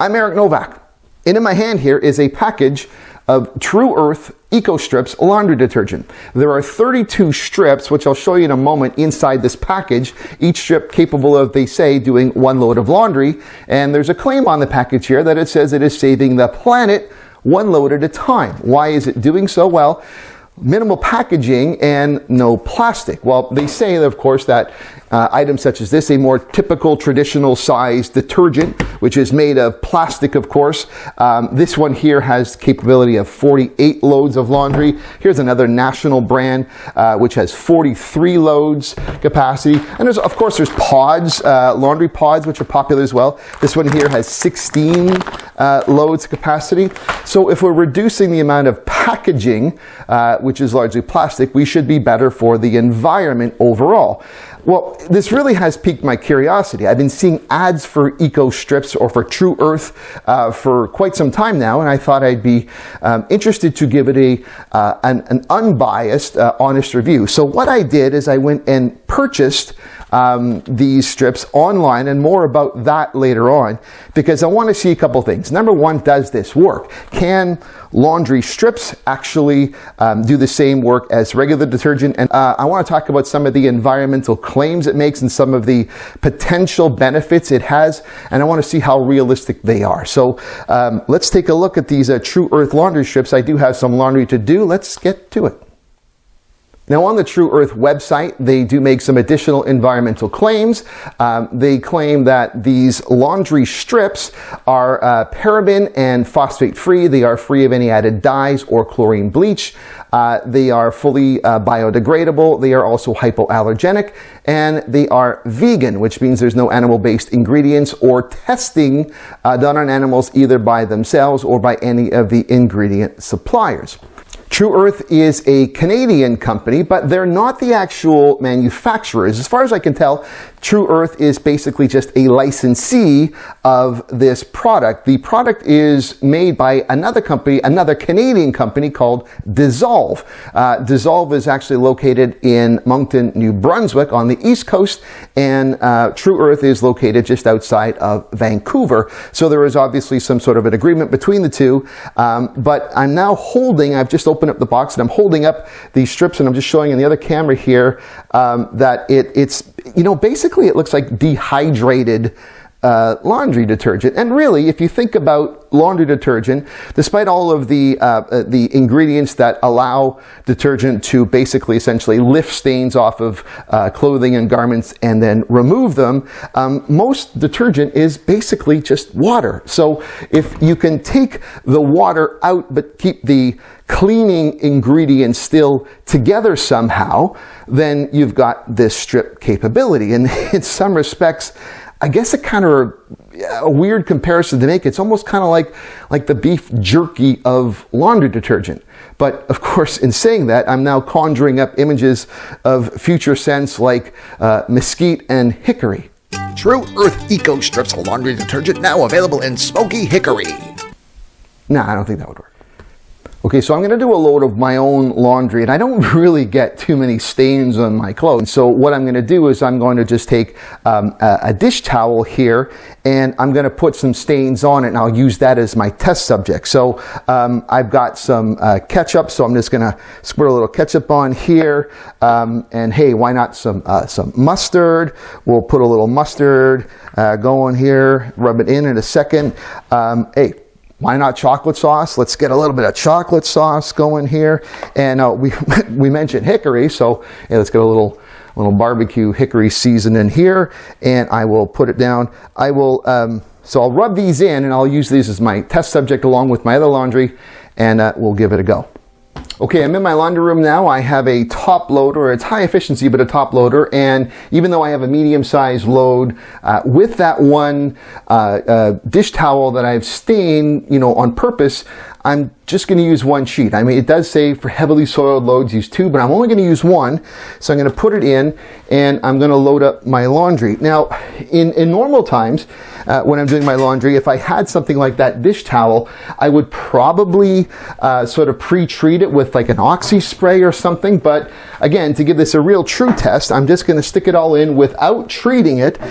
I'm Eric Novak, and in my hand here is a package of Tru Earth Eco Strips laundry detergent. There are 32 strips, which I'll show you in a moment, inside this package. Each strip capable of, they say, doing 1 load of laundry. And there's a claim on the package here that it says it is saving the planet 1 load at a time. Why is it doing so? Well, minimal packaging and no plastic. Well, they say, of course, that items such as this, a more typical traditional size detergent, which is made of plastic, of course. This one here has capability of 48 loads of laundry. Here's another national brand, which has 43 loads capacity. And there's, of course, there's pods, laundry pods, which are popular as well. This one here has 16 loads capacity. So if we're reducing the amount of packaging, which is largely plastic, we should be better for the environment overall. Well, this really has piqued my curiosity. I've been seeing ads for Eco Strips or for Tru Earth for quite some time now, and I thought I'd be interested to give it an unbiased, honest review. So what I did is I went and purchased these strips online, and more about that later on, because I want to see a couple things. Number one, does this work? Can laundry strips actually do the same work as regular detergent? And I want to talk about some of the environmental claims it makes and some of the potential benefits it has, and I want to see how realistic they are. So let's take a look at these Tru Earth laundry strips. I do have some laundry to do. Let's get to it. Now, on the Tru Earth website, they do make some additional environmental claims. They claim that these laundry strips are paraben and phosphate free. They are free of any added dyes or chlorine bleach. They are fully biodegradable. They are also hypoallergenic, and they are vegan, which means there's no animal-based ingredients or testing done on animals either by themselves or by any of the ingredient suppliers. Tru Earth is a Canadian company, but they're not the actual manufacturers. As far as I can tell, Tru Earth is basically just a licensee of this product. The product is made by another company, another Canadian company called Dissolve. Dissolve is actually located in Moncton, New Brunswick on the East Coast, and Tru Earth is located just outside of Vancouver. So there is obviously some sort of an agreement between the two, but I'm now holding, I've just opened up the box and I'm holding up these strips, and I'm just showing in the other camera here that it's, you know, basically it looks like dehydrated laundry detergent. And really, if you think about laundry detergent, despite all of the ingredients that allow detergent to basically essentially lift stains off of clothing and garments and then remove them, most detergent is basically just water. So if you can take the water out but keep the cleaning ingredients still together somehow, then you've got this strip capability. And in some respects, I guess it kind of a weird comparison to make. It's almost kind of like the beef jerky of laundry detergent. But of course, in saying that, I'm now conjuring up images of future scents like mesquite and hickory. Tru Earth Eco Strips laundry detergent now available in smoky hickory. No, I don't think that would work. Okay, so I'm going to do a load of my own laundry, and I don't really get too many stains on my clothes. So what I'm going to do is I'm going to just take a dish towel here, and I'm going to put some stains on it, and I'll use that as my test subject. So I've got some ketchup, so I'm just going to squirt a little ketchup on here. And hey, why not some mustard? We'll put a little mustard going here, rub it in a second. Hey, why not chocolate sauce? Let's get a little bit of chocolate sauce going here. And we mentioned hickory, so yeah, let's get a little barbecue hickory seasoning here, and I will put it down. I will so I'll rub these in, and I'll use these as my test subject along with my other laundry, and we'll give it a go. Okay, I'm in my laundry room now. I have a top loader. It's high efficiency, but a top loader. And even though I have a medium-sized load, with that one dish towel that I've stained, you know, on purpose, I'm just going to use one sheet. I mean, it does say for heavily soiled loads, use 2, but I'm only going to use 1. So I'm going to put it in, and I'm going to load up my laundry. Now, in normal times, when I'm doing my laundry, if I had something like that dish towel, I would probably sort of pre-treat it with like an oxy spray or something. But again, to give this a real true test, I'm just going to stick it all in without treating it.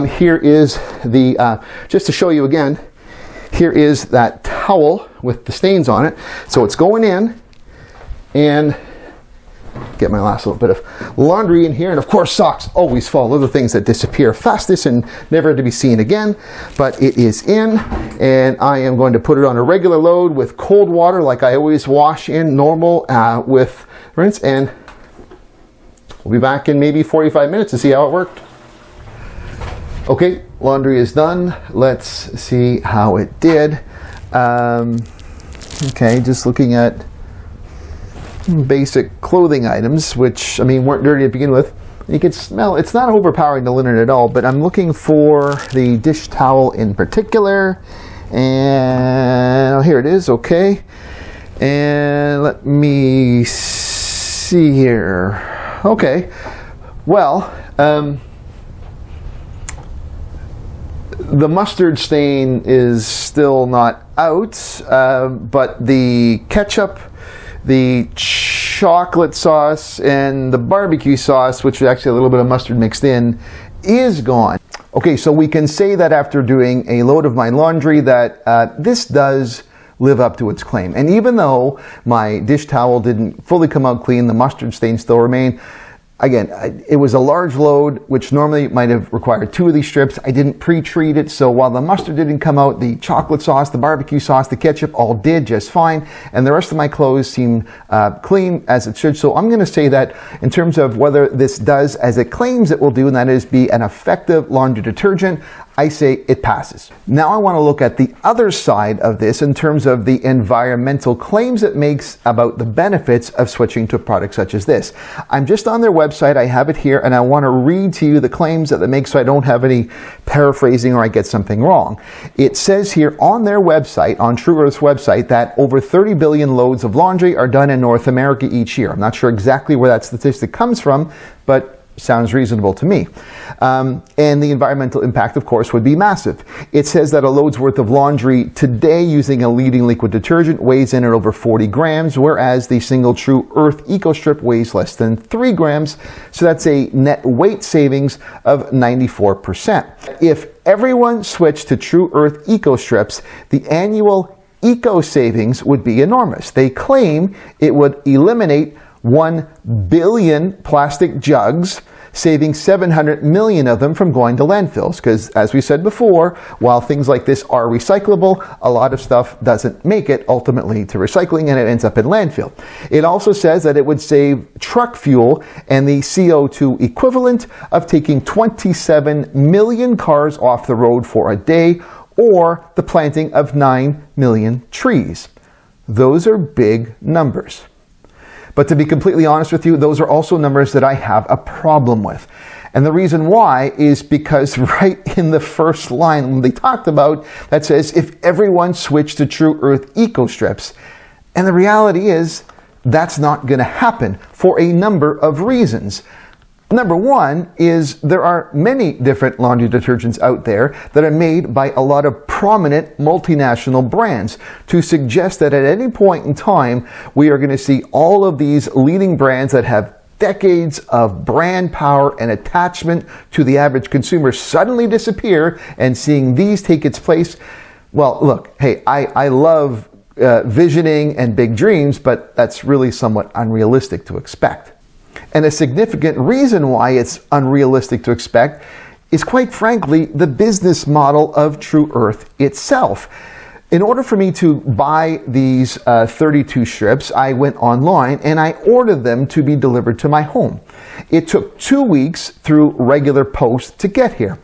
Here is the, just to show you again, here is that towel with the stains on it. So it's going in, and get my last little bit of laundry in here. And of course, socks always fall. Those are things that disappear fastest and never to be seen again. But it is in, and I am going to put it on a regular load with cold water, like I always wash in normal with rinse. And we'll be back in maybe 45 minutes to see how it worked. Okay, laundry is done. Let's see how it did. Okay, just looking at basic clothing items, which, I mean, weren't dirty to begin with. You can smell, it's not overpowering the linen at all, but I'm looking for the dish towel in particular. And here it is, okay. And let me see here. Okay, well, the mustard stain is still not out, but the ketchup, the chocolate sauce, and the barbecue sauce, which is actually a little bit of mustard mixed in, is gone. Okay, so we can say that after doing a load of my laundry that this does live up to its claim. And even though my dish towel didn't fully come out clean, the mustard stains still remain. Again, it was a large load, which normally might have required 2 of these strips. I didn't pre-treat it, so while the mustard didn't come out, the chocolate sauce, the barbecue sauce, the ketchup all did just fine, and the rest of my clothes seem clean as it should. So I'm going to say that in terms of whether this does as it claims it will do, and that is be an effective laundry detergent, I say it passes. Now I want to look at the other side of this in terms of the environmental claims it makes about the benefits of switching to a product such as this. I'm just on their website, I have it here, and I want to read to you the claims that they make so I don't have any paraphrasing or I get something wrong. It says here on their website, on Tru Earth's website, that over 30 billion loads of laundry are done in North America each year. I'm not sure exactly where that statistic comes from, but sounds reasonable to me. And the environmental impact, of course, would be massive. It says that a load's worth of laundry today using a leading liquid detergent weighs in at over 40 grams, whereas the single Tru Earth Eco Strip weighs less than 3 grams. So that's a net weight savings of 94%. If everyone switched to Tru Earth Eco Strips, the annual eco savings would be enormous. They claim it would eliminate 1 billion plastic jugs, saving 700 million of them from going to landfills. Because as we said before, while things like this are recyclable, a lot of stuff doesn't make it ultimately to recycling and it ends up in landfill. It also says that it would save truck fuel and the CO2 equivalent of taking 27 million cars off the road for a day, or the planting of 9 million trees. Those are big numbers. But to be completely honest with you, those are also numbers that I have a problem with. And the reason why is because right in the first line they talked about that says if everyone switched to Tru Earth Eco Strips. And the reality is that's not going to happen for a number of reasons. Number one is there are many different laundry detergents out there that are made by a lot of prominent multinational brands. To suggest that at any point in time we are going to see all of these leading brands that have decades of brand power and attachment to the average consumer suddenly disappear and seeing these take its place, well, look, hey, I love visioning and big dreams, but that's really somewhat unrealistic to expect. And a significant reason why it's unrealistic to expect is, quite frankly, the business model of Tru Earth itself. In order for me to buy these 32 strips, I went online and I ordered them to be delivered to my home. It took 2 weeks through regular post to get here.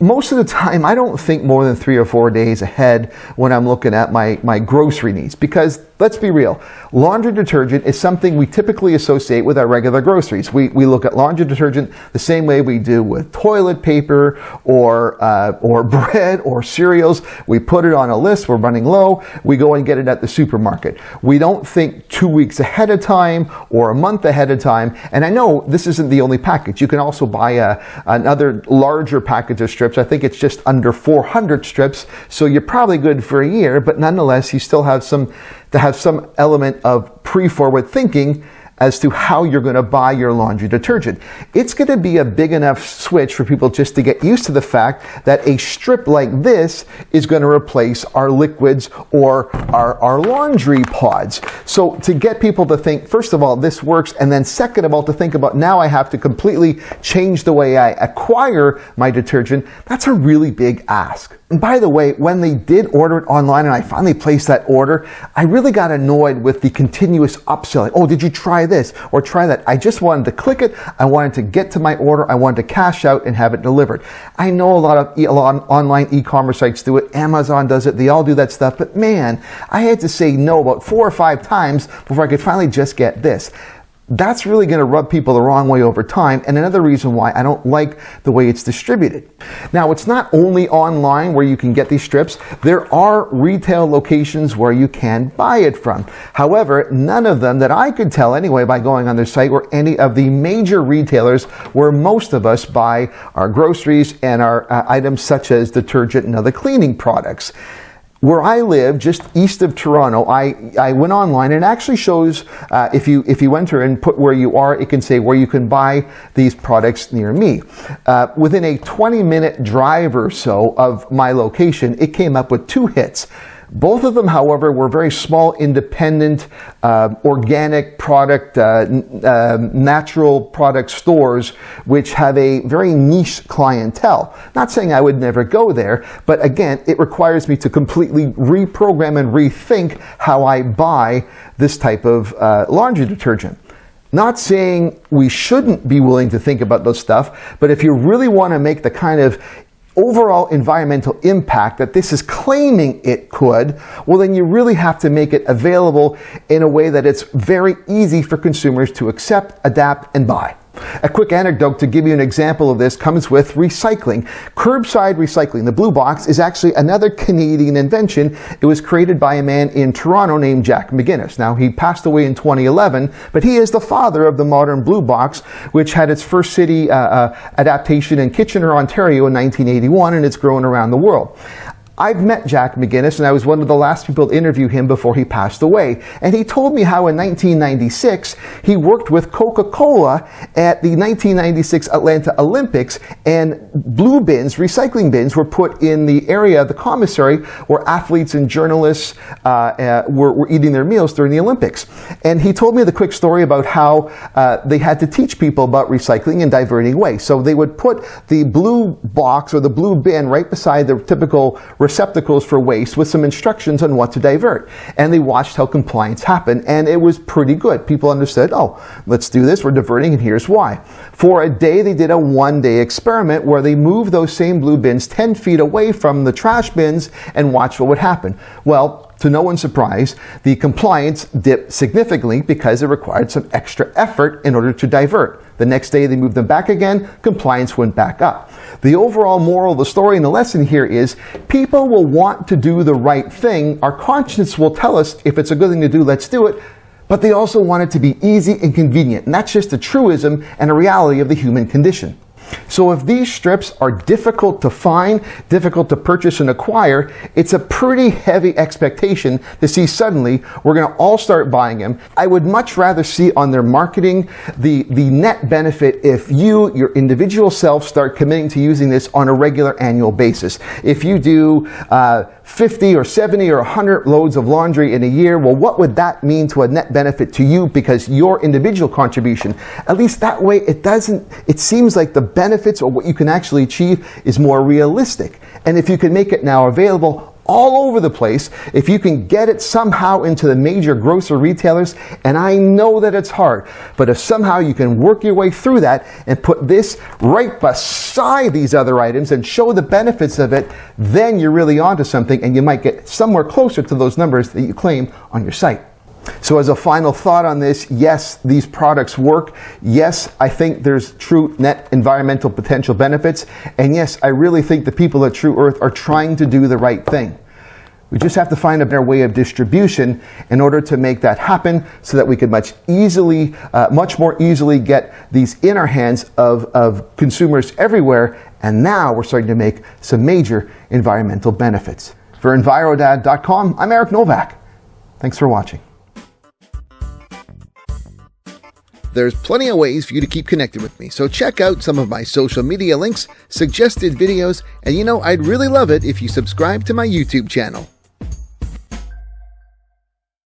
Most of the time, I don't think more than 3 or 4 days ahead when I'm looking at my grocery needs, because let's be real, laundry detergent is something we typically associate with our regular groceries. We look at laundry detergent the same way we do with toilet paper or bread or cereals. We put it on a list, we're running low, we go and get it at the supermarket. We don't think 2 weeks ahead of time or a month ahead of time. And I know this isn't the only package. You can also buy another larger package of strips. I think it's just under 400 strips, so you're probably good for a year, but nonetheless, you still have some element of pre-forward thinking as to how you're going to buy your laundry detergent. It's going to be a big enough switch for people just to get used to the fact that a strip like this is going to replace our liquids or our laundry pods. So to get people to think, first of all, this works, and then second of all, to think about now I have to completely change the way I acquire my detergent, that's a really big ask. And by the way, when they did order it online and I finally placed that order, I really got annoyed with the continuous upselling. Oh, did you try this or try that? I just wanted to click it. I wanted to get to my order. I wanted to cash out and have it delivered. I know a lot of online e-commerce sites do it. Amazon does it. They all do that stuff. But man, I had to say no about 4 or 5 times before I could finally just get this. That's really going to rub people the wrong way over time, and another reason why I don't like the way it's distributed. Now, it's not only online where you can get these strips. There are retail locations where you can buy it from. However, none of them that I could tell anyway by going on their site were any of the major retailers where most of us buy our groceries and our items such as detergent and other cleaning products. Where I live, just east of Toronto, I went online and it actually shows, if you enter and put where you are, it can say where you can buy these products near me. Within a 20-minute drive or so of my location, it came up with 2 hits. Both of them, however, were very small, independent, organic product, natural product stores, which have a very niche clientele. Not saying I would never go there, but again, it requires me to completely reprogram and rethink how I buy this type of laundry detergent. Not saying we shouldn't be willing to think about those stuff, but if you really want to make the kind of overall environmental impact that this is claiming it could, well then you really have to make it available in a way that it's very easy for consumers to accept, adapt, and buy. A quick anecdote to give you an example of this comes with recycling. Curbside recycling, the blue box, is actually another Canadian invention. It was created by a man in Toronto named Jack McGinnis. Now, he passed away in 2011, but he is the father of the modern blue box, which had its first city adaptation in Kitchener, Ontario in 1981, and it's grown around the world. I've met Jack McGinnis, and I was one of the last people to interview him before he passed away. And he told me how in 1996, he worked with Coca-Cola at the 1996 Atlanta Olympics, and blue bins, recycling bins, were put in the area of the commissary where athletes and journalists were eating their meals during the Olympics. And he told me the quick story about how they had to teach people about recycling and diverting waste. So they would put the blue box or the blue bin right beside the typical receptacles for waste with some instructions on what to divert. And they watched how compliance happened, and it was pretty good. People understood, oh, let's do this, we're diverting, and here's why. For a day, they did a 1-day experiment where they moved those same blue bins 10 feet away from the trash bins and watched what would happen. Well, to no one's surprise, the compliance dipped significantly because it required some extra effort in order to divert. The next day they moved them back again, compliance went back up. The overall moral of the story and the lesson here is people will want to do the right thing. Our conscience will tell us if it's a good thing to do, let's do it. But they also want it to be easy and convenient. And that's just a truism and a reality of the human condition. So if these strips are difficult to find, difficult to purchase and acquire, it's a pretty heavy expectation to see suddenly we're going to all start buying them. I would much rather see on their marketing the net benefit if you, your individual self, start committing to using this on a regular annual basis. If you do 50 or 70 or 100 loads of laundry in a year, well, what would that mean to a net benefit to you because your individual contribution? At least that way it seems like the benefits or what you can actually achieve is more realistic. And if you can make it now available all over the place, if you can get it somehow into the major grocery retailers, and I know that it's hard, but if somehow you can work your way through that and put this right beside these other items and show the benefits of it, then you're really onto something and you might get somewhere closer to those numbers that you claim on your site. So as a final thought on this, yes, these products work. Yes, I think there's true net environmental potential benefits. And yes, I really think the people at Tru Earth are trying to do the right thing. We just have to find a better way of distribution in order to make that happen so that we could much more easily get these in our hands of consumers everywhere. And now we're starting to make some major environmental benefits. For EnviroDad.com, I'm Eric Novak. Thanks for watching. There's plenty of ways for you to keep connected with me, so check out some of my social media links, suggested videos, and I'd really love it if you subscribe to my YouTube channel.